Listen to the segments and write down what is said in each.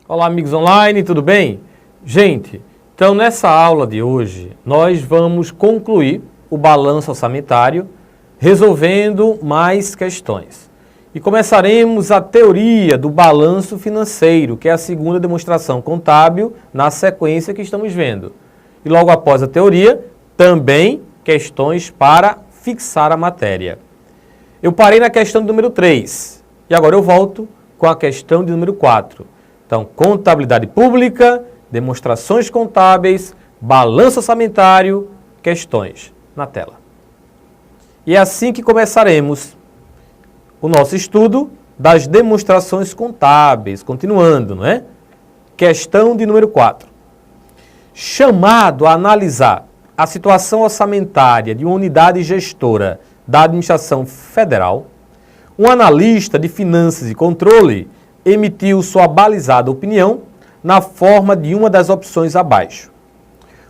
Olá, amigos online, tudo bem? Gente, então nessa aula de hoje, nós vamos concluir o balanço orçamentário, resolvendo mais questões. E começaremos a teoria do balanço financeiro, que é a segunda demonstração contábil na sequência que estamos vendo. E logo após a teoria, também questões para fixar a matéria. Eu parei na questão do número 3 e agora eu volto com a questão de número 4. Então, contabilidade pública, demonstrações contábeis, balanço orçamentário, questões na tela. E é assim que começaremos o nosso estudo das demonstrações contábeis, continuando, não é? Questão de número 4. Chamado a analisar a situação orçamentária de uma unidade gestora da administração federal, um analista de finanças e controle emitiu sua balizada opinião na forma de uma das opções abaixo.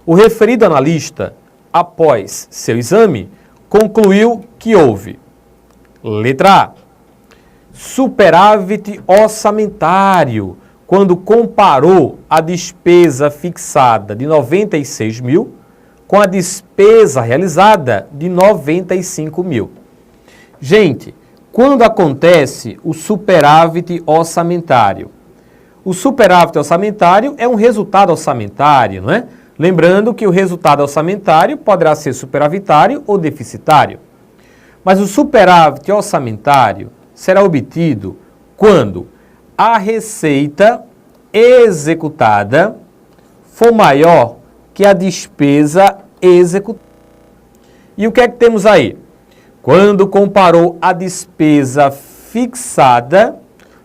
O referido analista, após seu exame, concluiu que houve: letra A, superávit orçamentário, quando comparou a despesa fixada de 96 mil com a despesa realizada de 95 mil. Gente, quando acontece o superávit orçamentário? O superávit orçamentário é um resultado orçamentário, não é? Lembrando que o resultado orçamentário poderá ser superavitário ou deficitário. Mas o superávit orçamentário será obtido quando a receita executada for maior que a despesa executada. E o que é que temos aí? Quando comparou a despesa fixada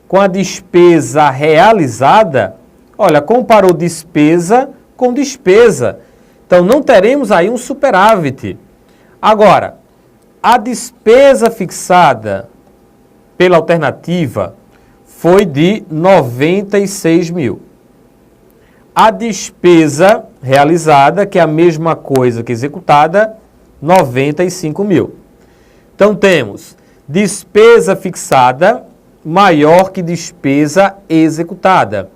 com a despesa realizada, olha, comparou despesa com despesa. Então, não teremos aí um superávit. Agora, a despesa fixada pela alternativa foi de 96 mil. A despesa realizada, que é a mesma coisa que executada, 95 mil. Então, temos despesa fixada maior que despesa executada.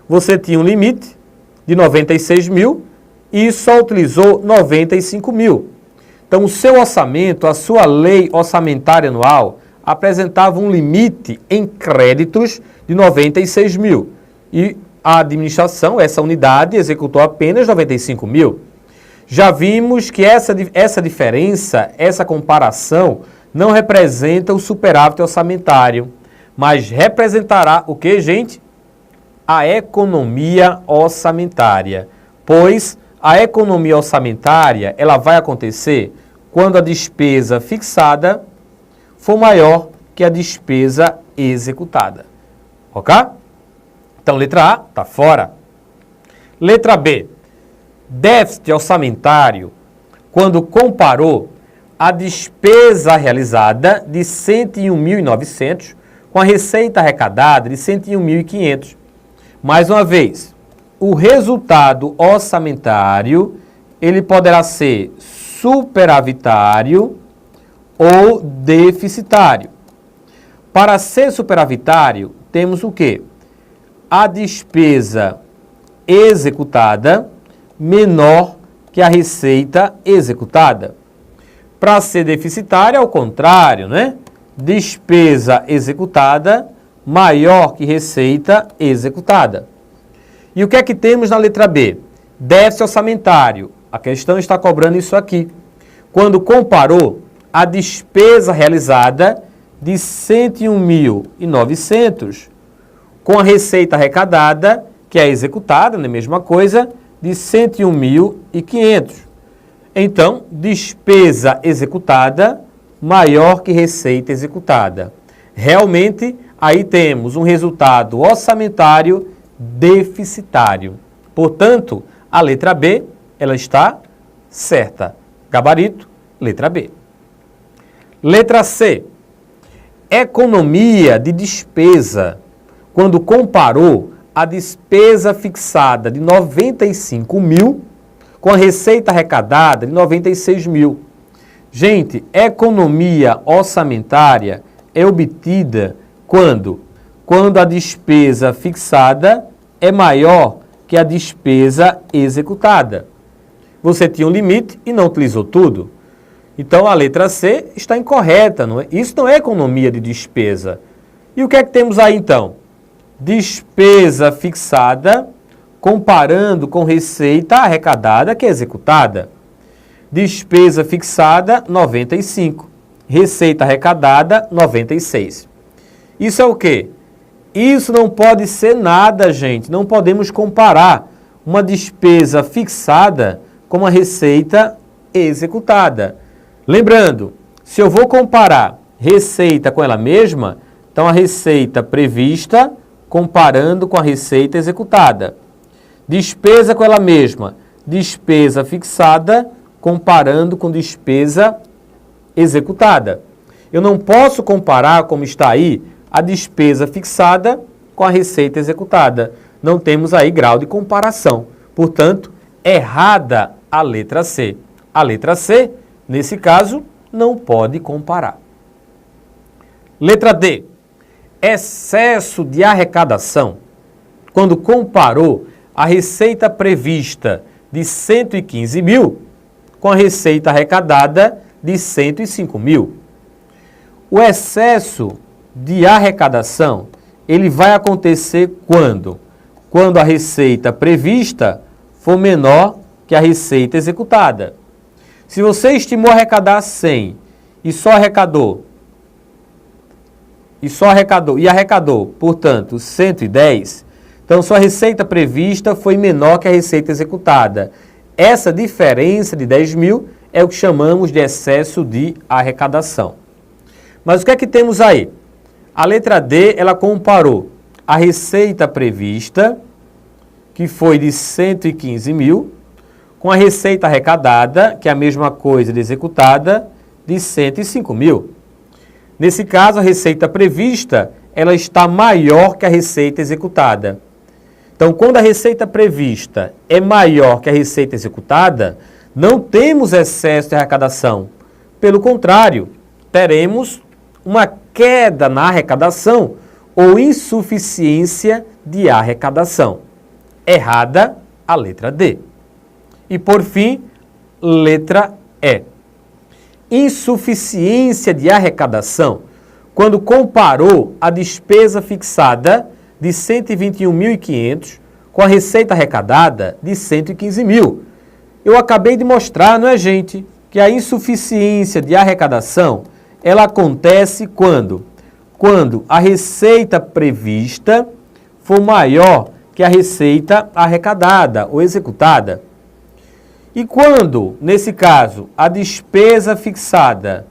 Você tinha um limite de 96 mil e só utilizou 95 mil. Então, o seu orçamento, a sua lei orçamentária anual, apresentava um limite em créditos de 96 mil. E a administração, essa unidade, executou apenas 95 mil. Já vimos que essa diferença, essa comparação, não representa o superávit orçamentário, mas representará o que, gente? A economia orçamentária. Pois a economia orçamentária, ela vai acontecer quando a despesa fixada for maior que a despesa executada. Ok? Então, letra A está fora. Letra B. Déficit orçamentário, quando comparou a despesa realizada de 101.900 com a receita arrecadada de 101.500. Mais uma vez, o resultado orçamentário, ele poderá ser superavitário ou deficitário. Para ser superavitário, temos o quê? A despesa executada menor que a receita executada. Para ser deficitária, ao contrário, né? Despesa executada maior que receita executada. E o que é que temos na letra B? Déficit orçamentário. A questão está cobrando isso aqui. Quando comparou a despesa realizada de 101.900 com a receita arrecadada, que é executada, não é a mesma coisa, de 101.500. Então, despesa executada maior que receita executada. Realmente, aí temos um resultado orçamentário deficitário. Portanto, a letra B, ela está certa. Gabarito, letra B. Letra C. Economia de despesa, quando comparou a despesa fixada de 95 mil com a receita arrecadada de 96 mil. Gente, economia orçamentária é obtida quando? Quando a despesa fixada é maior que a despesa executada. Você tinha um limite e não utilizou tudo. Então, a letra C está incorreta. Não é? Isso não é economia de despesa. E o que é que temos aí, então? Despesa fixada comparando com receita arrecadada que é executada. Despesa fixada, 95. Receita arrecadada, 96. Isso é o quê? Isso não pode ser nada, gente. Não podemos comparar uma despesa fixada com uma receita executada. Lembrando, se eu vou comparar receita com ela mesma, então a receita prevista comparando com a receita executada. Despesa com ela mesma, despesa fixada comparando com despesa executada. Eu não posso comparar, como está aí, a despesa fixada com a receita executada. Não temos aí grau de comparação. Portanto, errada a letra C. A letra C, nesse caso, não pode comparar. Letra D. Excesso de arrecadação, quando comparou a receita prevista de 115 mil com a receita arrecadada de 105 mil. O excesso de arrecadação, ele vai acontecer quando? Quando a receita prevista for menor que a receita executada. Se você estimou arrecadar 100 e arrecadou, portanto, 110, então sua receita prevista foi menor que a receita executada. Essa diferença de 10 mil é o que chamamos de excesso de arrecadação. Mas o que é que temos aí? A letra D, ela comparou a receita prevista, que foi de 115 mil, com a receita arrecadada, que é a mesma coisa de executada, de 105 mil. Nesse caso, a receita prevista, ela está maior que a receita executada. Então, quando a receita prevista é maior que a receita executada, não temos excesso de arrecadação. Pelo contrário, teremos uma queda na arrecadação ou insuficiência de arrecadação. Errada a letra D. E, por fim, letra E. Insuficiência de arrecadação, quando comparou a despesa fixada de 121.500 com a receita arrecadada de 115 mil. Eu acabei de mostrar, não é, gente, que a insuficiência de arrecadação, ela acontece quando? Quando a receita prevista for maior que a receita arrecadada ou executada. E quando, nesse caso, a despesa fixada,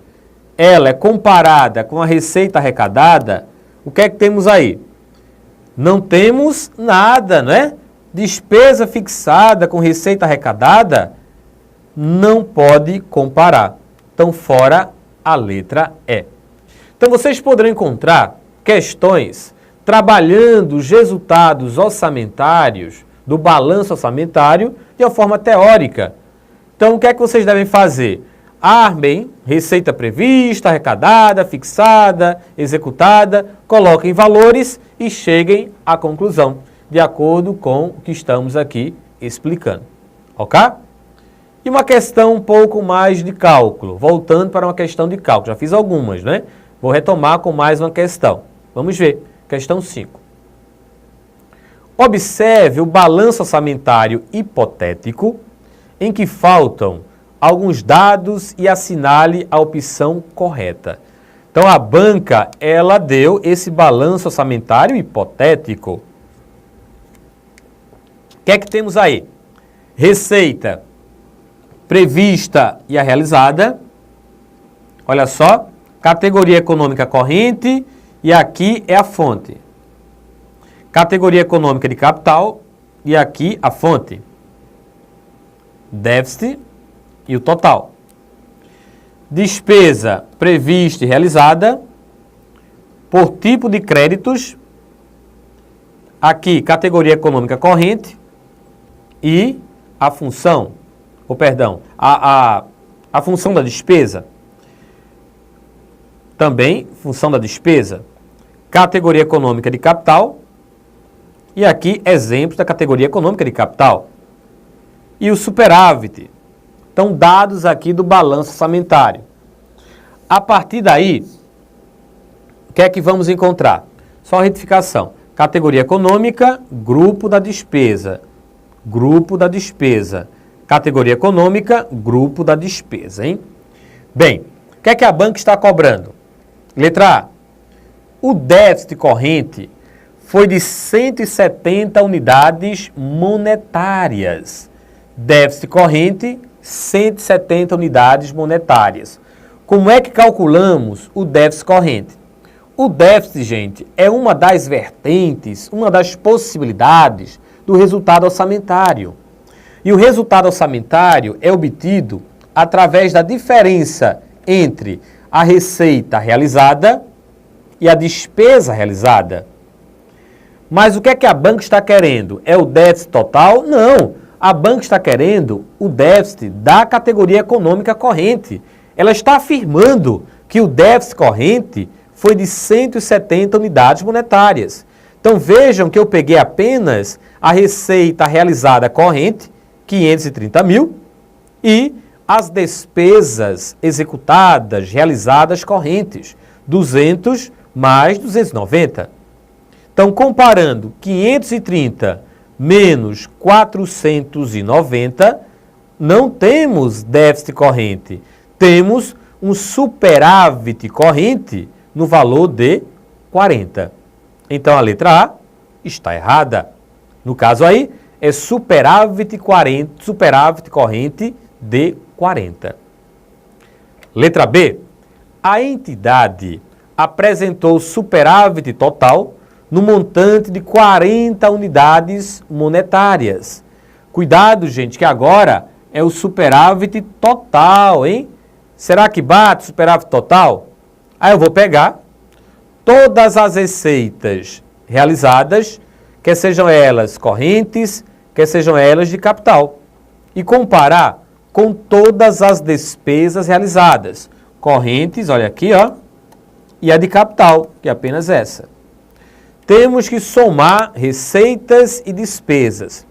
ela é comparada com a receita arrecadada, o que é que temos aí? Não temos nada, não é? Despesa fixada com receita arrecadada não pode comparar. Então, fora a letra E. Então, vocês poderão encontrar questões trabalhando os resultados orçamentários do balanço orçamentário de uma forma teórica. Então, o que é que vocês devem fazer? Armem receita prevista, arrecadada, fixada, executada, coloquem valores e cheguem à conclusão, de acordo com o que estamos aqui explicando. Ok? E uma questão um pouco mais de cálculo, voltando para uma questão de cálculo. Já fiz algumas, né? Vou retomar com mais uma questão. Vamos ver. Questão 5. Observe o balanço orçamentário hipotético em que faltam alguns dados e assinale a opção correta. Então, a banca, ela deu esse balanço orçamentário hipotético. O que é que temos aí? Receita prevista e a realizada. Olha só, categoria econômica corrente e aqui é a fonte. Categoria econômica de capital e aqui a fonte. Déficit e o total. Despesa prevista e realizada por tipo de créditos. Aqui, categoria econômica corrente e a função, a função da despesa. Também função da despesa. Categoria econômica de capital E aqui, exemplos da categoria econômica de capital. E o superávit. Então, dados aqui do balanço orçamentário. A partir daí, o que é que vamos encontrar? Só retificação. Categoria econômica, grupo da despesa. Grupo da despesa. Categoria econômica, grupo da despesa, hein? Bem, o que é que a banca está cobrando? Letra A. O déficit corrente foi de 170 unidades monetárias. Déficit corrente, 170 unidades monetárias. Como é que calculamos o déficit corrente? O déficit, gente, é uma das vertentes, uma das possibilidades do resultado orçamentário. E o resultado orçamentário é obtido através da diferença entre a receita realizada e a despesa realizada. Mas o que é que a banca está querendo? É o déficit total? Não. A banca está querendo o déficit da categoria econômica corrente. Ela está afirmando que o déficit corrente foi de 170 unidades monetárias. Então vejam que eu peguei apenas a receita realizada corrente, 530 mil, e as despesas executadas, realizadas correntes, 200 mais 290. Então, comparando 530 menos 490, não temos déficit corrente, temos um superávit corrente no valor de 40. Então, a letra A está errada. No caso aí, é superávit corrente de 40. Letra B. A entidade apresentou superávit total no montante de 40 unidades monetárias. Cuidado, gente, que agora é o superávit total, hein? Será que bate superávit total? Aí eu vou pegar todas as receitas realizadas, quer sejam elas correntes, quer sejam elas de capital, e comparar com todas as despesas realizadas. Correntes, olha aqui, ó, e a de capital, que é apenas essa. Temos que somar receitas e despesas.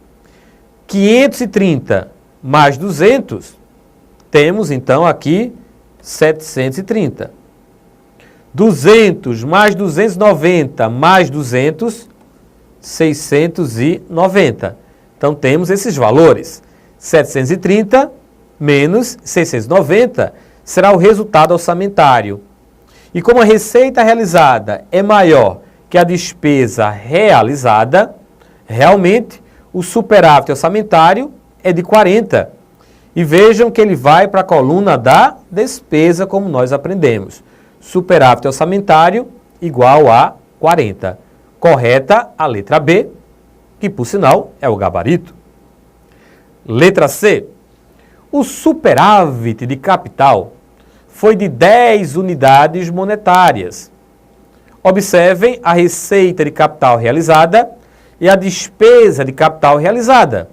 530 mais 200, temos então aqui 730. 200 mais 290 mais 200, 690. Então temos esses valores. 730 menos 690 será o resultado orçamentário. E como a receita realizada é maior que a despesa realizada, realmente o superávit orçamentário é de 40. E vejam que ele vai para a coluna da despesa, como nós aprendemos. Superávit orçamentário igual a 40. Correta a letra B, que por sinal é o gabarito. Letra C. O superávit de capital foi de 10 unidades monetárias. Observem a receita de capital realizada e a despesa de capital realizada.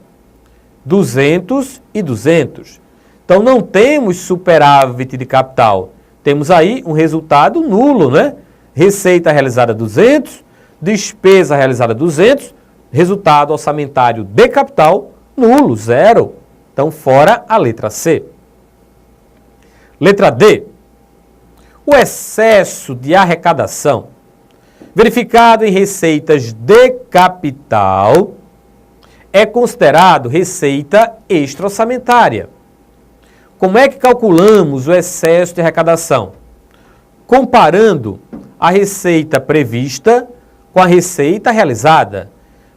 200 e 200. Então, não temos superávit de capital. Temos aí um resultado nulo, né? Receita realizada 200, despesa realizada 200, resultado orçamentário de capital nulo, zero. Então, fora a letra C. Letra D. O excesso de arrecadação verificado em receitas de capital é considerado receita extra-orçamentária. Como é que calculamos o excesso de arrecadação? Comparando a receita prevista com a receita realizada.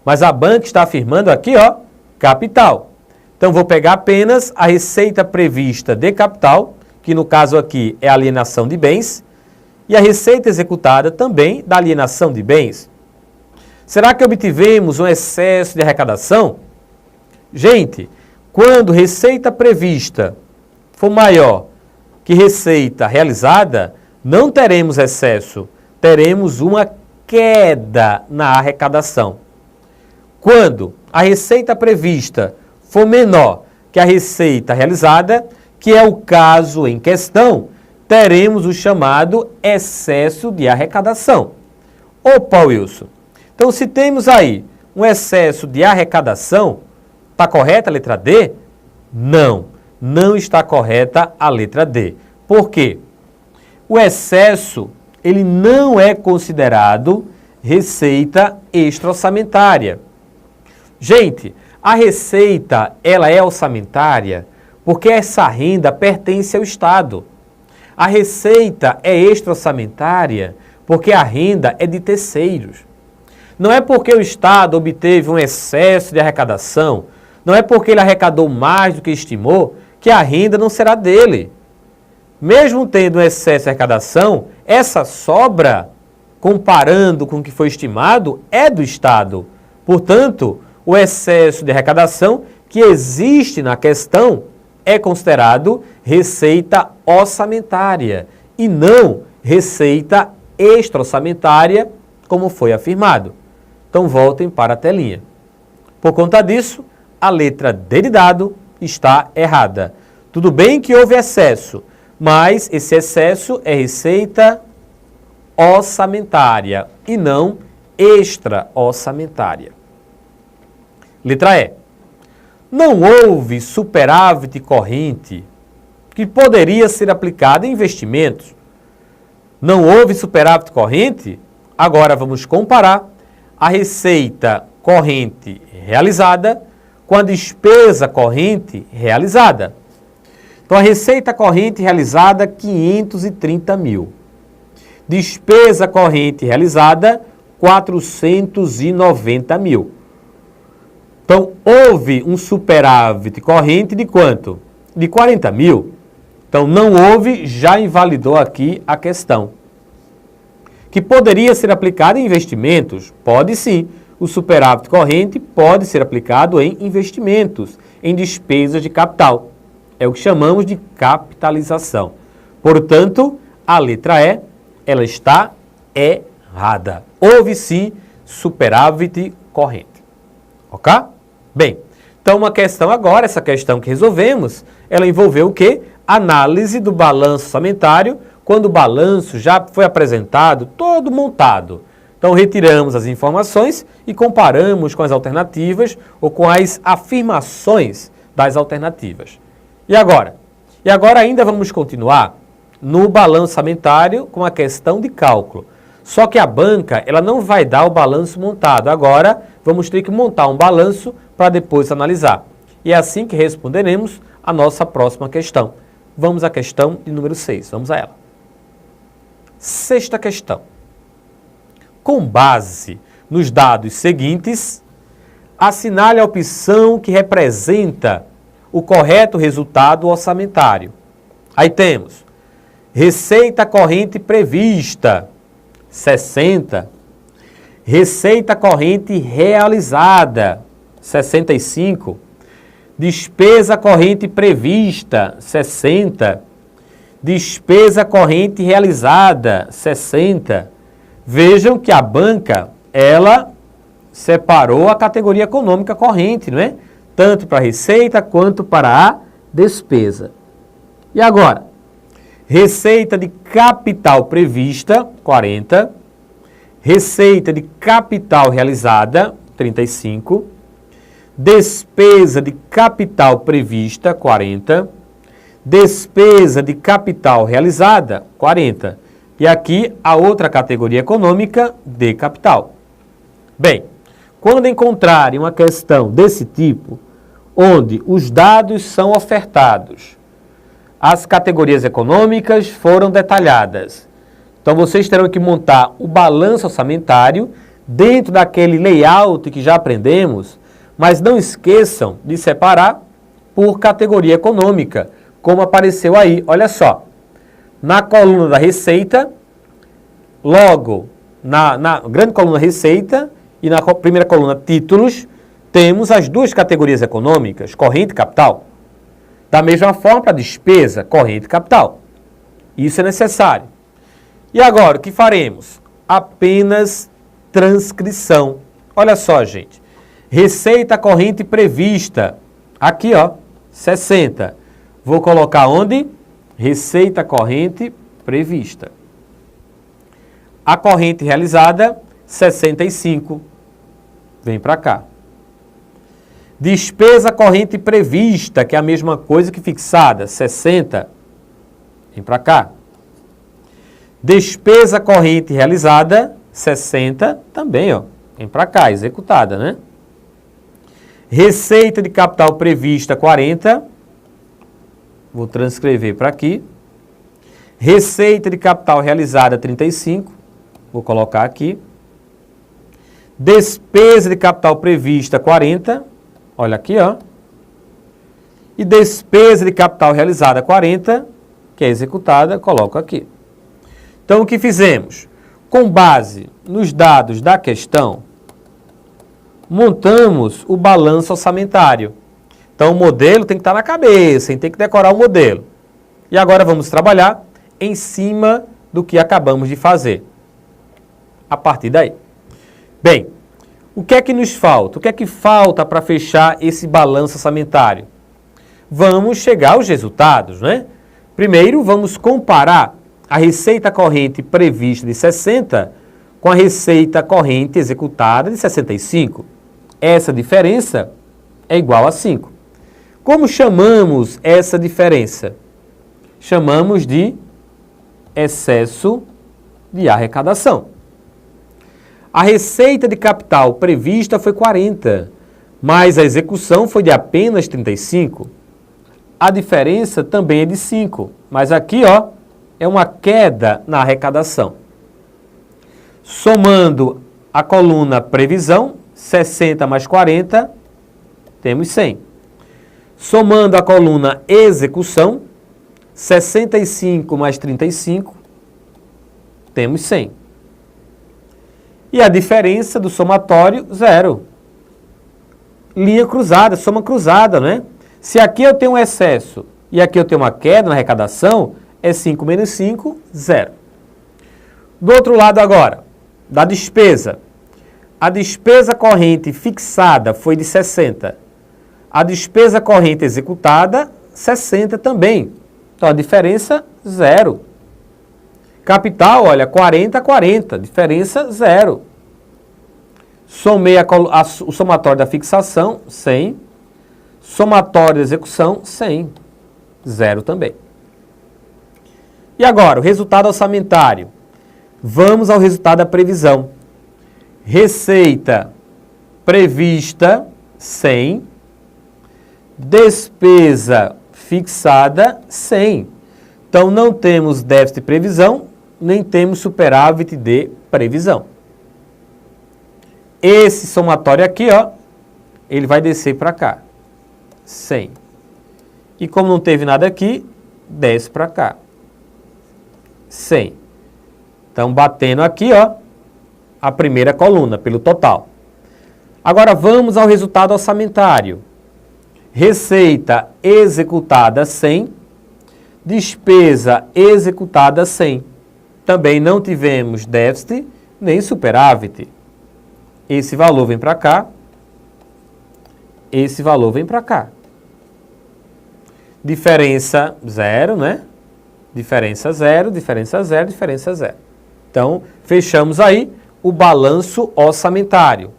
Mas a banca está afirmando aqui, ó, capital. Então, vou pegar apenas a receita prevista de capital, que no caso aqui é a alienação de bens, e a receita executada também da alienação de bens. Será que obtivemos um excesso de arrecadação? Gente, quando receita prevista for maior que receita realizada, não teremos excesso, teremos uma queda na arrecadação. Quando a receita prevista for menor que a receita realizada, que é o caso em questão, teremos o chamado excesso de arrecadação. Opa, Wilson. Então, se temos aí um excesso de arrecadação. Está correta a letra D? Não, não está correta a letra D. Por quê? O excesso, ele não é considerado receita extra-orçamentária. Gente, a receita, ela é orçamentária porque essa renda pertence ao Estado. A receita é extra-orçamentária porque a renda é de terceiros. Não é porque o Estado obteve um excesso de arrecadação, não é porque ele arrecadou mais do que estimou, que a renda não será dele. Mesmo tendo um excesso de arrecadação, essa sobra, comparando com o que foi estimado, é do Estado. Portanto, o excesso de arrecadação que existe na questão é considerado receita orçamentária e não receita extra-orçamentária, como foi afirmado. Então, voltem para a telinha. Por conta disso, a letra D de dado está errada. Tudo bem que houve excesso, mas esse excesso é receita orçamentária e não extra-orçamentária. Letra E. Não houve superávit corrente que poderia ser aplicado em investimentos. Não houve superávit corrente? Agora vamos comparar a receita corrente realizada com a despesa corrente realizada. Então, a receita corrente realizada, 530 mil. Despesa corrente realizada, 490 mil. Então, houve um superávit corrente de quanto? De 40 mil. Então, não houve, já invalidou aqui a questão. Que poderia ser aplicado em investimentos? Pode sim. O superávit corrente pode ser aplicado em investimentos, em despesas de capital. É o que chamamos de capitalização. Portanto, a letra E, ela está errada. Houve sim superávit corrente. Ok? Bem, então uma questão agora, essa questão que resolvemos, ela envolveu o quê? Análise do balanço orçamentário, quando o balanço já foi apresentado, todo montado. Então retiramos as informações e comparamos com as alternativas ou com as afirmações das alternativas. E agora? E agora ainda vamos continuar no balanço orçamentário com a questão de cálculo. Só que a banca, ela não vai dar o balanço montado. Agora, vamos ter que montar um balanço para depois analisar. E é assim que responderemos a nossa próxima questão. Vamos à questão de número 6. Vamos a ela. Sexta questão. Com base nos dados seguintes, assinale a opção que representa o correto resultado orçamentário. Aí temos receita corrente prevista, 60. Receita corrente realizada, 65. Despesa corrente prevista, 60. Despesa corrente realizada, 60. Vejam que a banca, ela separou a categoria econômica corrente, não é? Tanto para a receita quanto para a despesa. E agora? Receita de capital prevista, 40. Receita de capital realizada, 35. Despesa de capital prevista, 40. Despesa de capital realizada, 40. E aqui a outra categoria econômica de capital. Bem, quando encontrarem uma questão desse tipo, onde os dados são ofertados, as categorias econômicas foram detalhadas. Então, vocês terão que montar o balanço orçamentário dentro daquele layout que já aprendemos, mas não esqueçam de separar por categoria econômica, como apareceu aí. Olha só, na coluna da receita, logo na grande coluna receita e na primeira coluna títulos, temos as duas categorias econômicas, corrente e capital. Da mesma forma para despesa, corrente e capital. Isso é necessário. E agora, o que faremos? Apenas transcrição. Olha só, gente. Receita corrente prevista. Aqui, ó, 60. Vou colocar onde? Receita corrente prevista. A corrente realizada, 65. vem para cá. Despesa corrente prevista, que é a mesma coisa que fixada, 60, vem para cá. Despesa corrente realizada, 60, também, ó, vem para cá, executada, né? Receita de capital prevista, 40, vou transcrever para aqui. Receita de capital realizada, 35, vou colocar aqui. Despesa de capital prevista, 40, olha aqui, ó. E despesa de capital realizada, 40, que é executada, coloco aqui. Então, o que fizemos? Com base nos dados da questão, montamos o balanço orçamentário. Então, o modelo tem que estar na cabeça, tem que decorar o modelo. E agora vamos trabalhar em cima do que acabamos de fazer. A partir daí. Bem, o que é que nos falta? O que é que falta para fechar esse balanço orçamentário? Vamos chegar aos resultados, né? Primeiro, vamos comparar a receita corrente prevista de 60 com a receita corrente executada de 65. Essa diferença é igual a 5. Como chamamos essa diferença? Chamamos de excesso de arrecadação. A receita de capital prevista foi 40, mas a execução foi de apenas 35. A diferença também é de 5, mas aqui, ó, é uma queda na arrecadação. Somando a coluna previsão, 60 mais 40, temos 100. Somando a coluna execução, 65 mais 35, temos 100. E a diferença do somatório, 0. Linha cruzada, soma cruzada, né? Se aqui eu tenho um excesso e aqui eu tenho uma queda na arrecadação, é 5 menos 5, 0. Do outro lado agora, da despesa. A despesa corrente fixada foi de 60. A despesa corrente executada, 60 também. Então, a diferença, 0. Capital, olha, 40, 40. Diferença, 0. Somei o somatório da fixação, 100. Somatório da execução, 100. 0 também. E agora, o resultado orçamentário. Vamos ao resultado da previsão. Receita prevista, 100. Despesa fixada, 100. Então, não temos déficit de previsão, nem temos superávit de previsão. Esse somatório aqui, ó, ele vai descer para cá. 100. E como não teve nada aqui, desce para cá. 100. Então, batendo aqui, ó, a primeira coluna, pelo total. Agora, vamos ao resultado orçamentário. Receita executada, 100. Despesa executada, 100. Também não tivemos déficit, nem superávit. Esse valor vem para cá. Esse valor vem para cá. Diferença 0, né? Diferença 0, diferença 0, diferença 0. Então, fechamos aí o balanço orçamentário,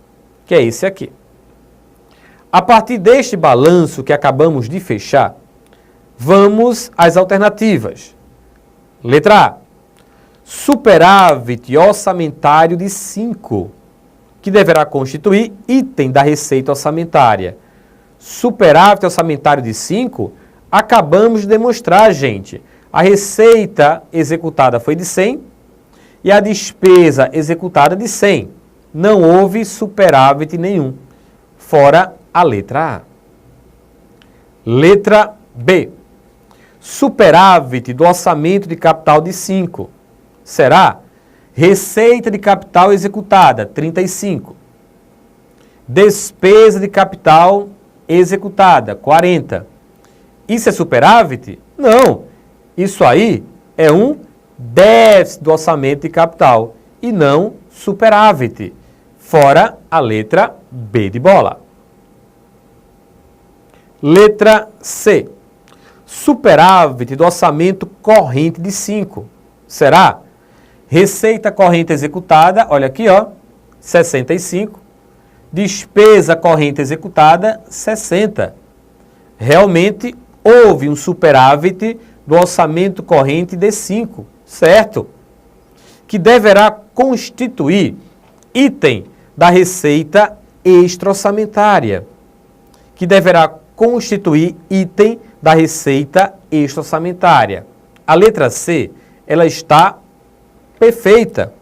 que é esse aqui. A partir deste balanço que acabamos de fechar, vamos às alternativas. Letra A. Superávit orçamentário de 5, que deverá constituir item da receita orçamentária. Superávit orçamentário de 5, acabamos de demonstrar, gente. A receita executada foi de 100 e a despesa executada de 100. Não houve superávit nenhum, fora a letra A. Letra B. Superávit do orçamento de capital de 5 será receita de capital executada, 35. Despesa de capital executada, 40. Isso é superávit? Não. Isso aí é um déficit do orçamento de capital e não superávit. Fora a letra B de bola. Letra C. Superávit do orçamento corrente de 5 será receita corrente executada, olha aqui, ó, 65. Despesa corrente executada, 60. Realmente houve um superávit do orçamento corrente de 5, certo? Que deverá constituir item da receita extra-orçamentária. Que deverá constituir item da receita extra-orçamentária. A letra C, ela está perfeita.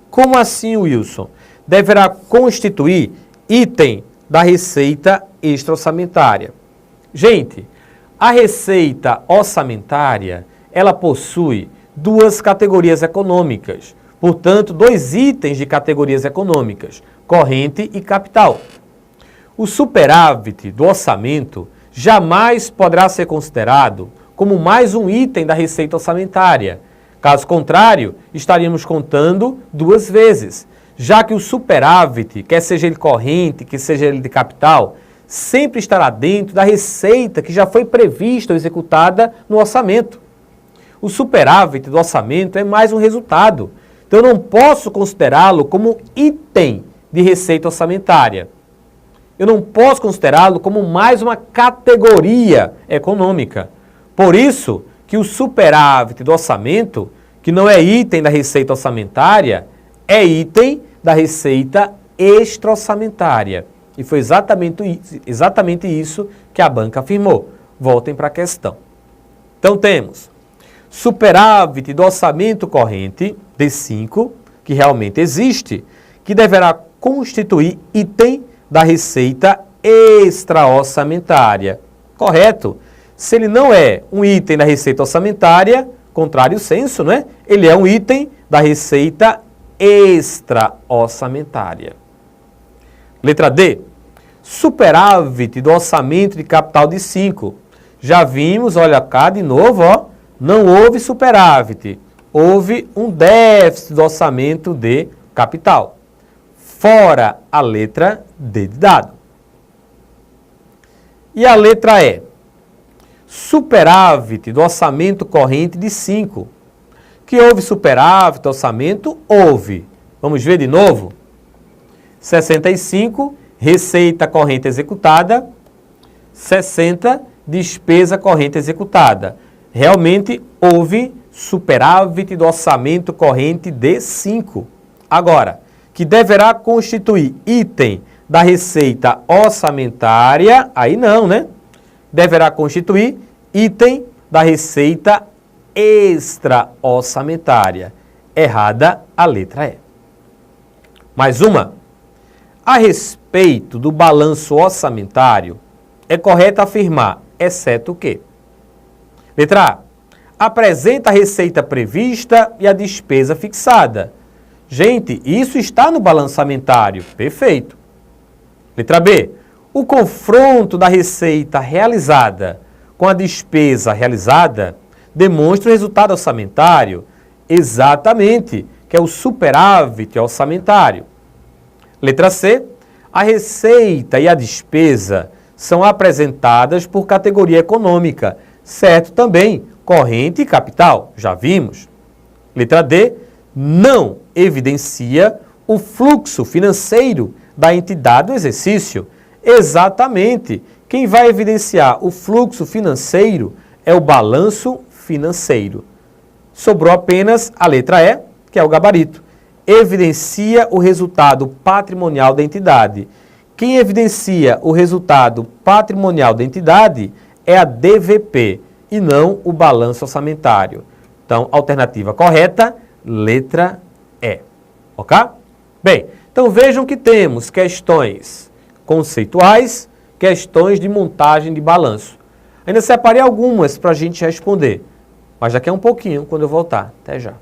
Como assim, Wilson? Deverá constituir item da receita extra-orçamentária. Gente, a receita orçamentária, ela possui duas categorias econômicas. Portanto, dois itens de categorias econômicas, corrente e capital. O superávit do orçamento jamais poderá ser considerado como mais um item da receita orçamentária. Caso contrário, estaríamos contando duas vezes, já que o superávit, quer seja ele corrente, quer seja ele de capital, sempre estará dentro da receita que já foi prevista ou executada no orçamento. O superávit do orçamento é mais um resultado, então eu não posso considerá-lo como item de receita orçamentária. Eu não posso considerá-lo como mais uma categoria econômica. Por isso que o superávit do orçamento, que não é item da receita orçamentária, é item da receita extra-orçamentária. E foi exatamente isso que a banca afirmou. Voltem para a questão. Então temos superávit do orçamento corrente de 5, que realmente existe, que deverá constituir item da receita extra-orçamentária. Correto? Se ele não é um item da receita orçamentária, contrário senso, né? Ele é um item da receita extra-orçamentária. Letra D. Superávit do orçamento de capital de 5. Já vimos, olha cá de novo, ó, não houve superávit. Houve um déficit do orçamento de capital. Fora a letra D de dado. E a letra E. Superávit do orçamento corrente de 5. Que houve superávit do orçamento? Houve. Vamos ver de novo? 65, receita corrente executada. 60, despesa corrente executada. Realmente houve superávit do orçamento corrente de 5. Agora, que deverá constituir item da receita orçamentária, aí não, né? Deverá constituir item da receita extra-orçamentária. Errada a letra E. Mais uma. A respeito do balanço orçamentário, é correto afirmar, exceto o quê? Letra A. Apresenta a receita prevista e a despesa fixada. Gente, isso está no balanço orçamentário. Perfeito. Letra B. O confronto da receita realizada com a despesa realizada demonstra o resultado orçamentário. Exatamente, que é o superávit orçamentário. Letra C. A receita e a despesa são apresentadas por categoria econômica. Certo também, corrente e capital. Já vimos. Letra D. Não evidencia o fluxo financeiro da entidade do exercício. Exatamente. Quem vai evidenciar o fluxo financeiro é o balanço financeiro. Sobrou apenas a letra E, que é o gabarito. Evidencia o resultado patrimonial da entidade. Quem evidencia o resultado patrimonial da entidade é a DVP e não o balanço orçamentário. Então, alternativa correta, letra E. Ok? Bem, então vejam que temos questões conceituais, questões de montagem de balanço. Ainda separei algumas para a gente responder, mas daqui a um pouquinho, quando eu voltar. Até já.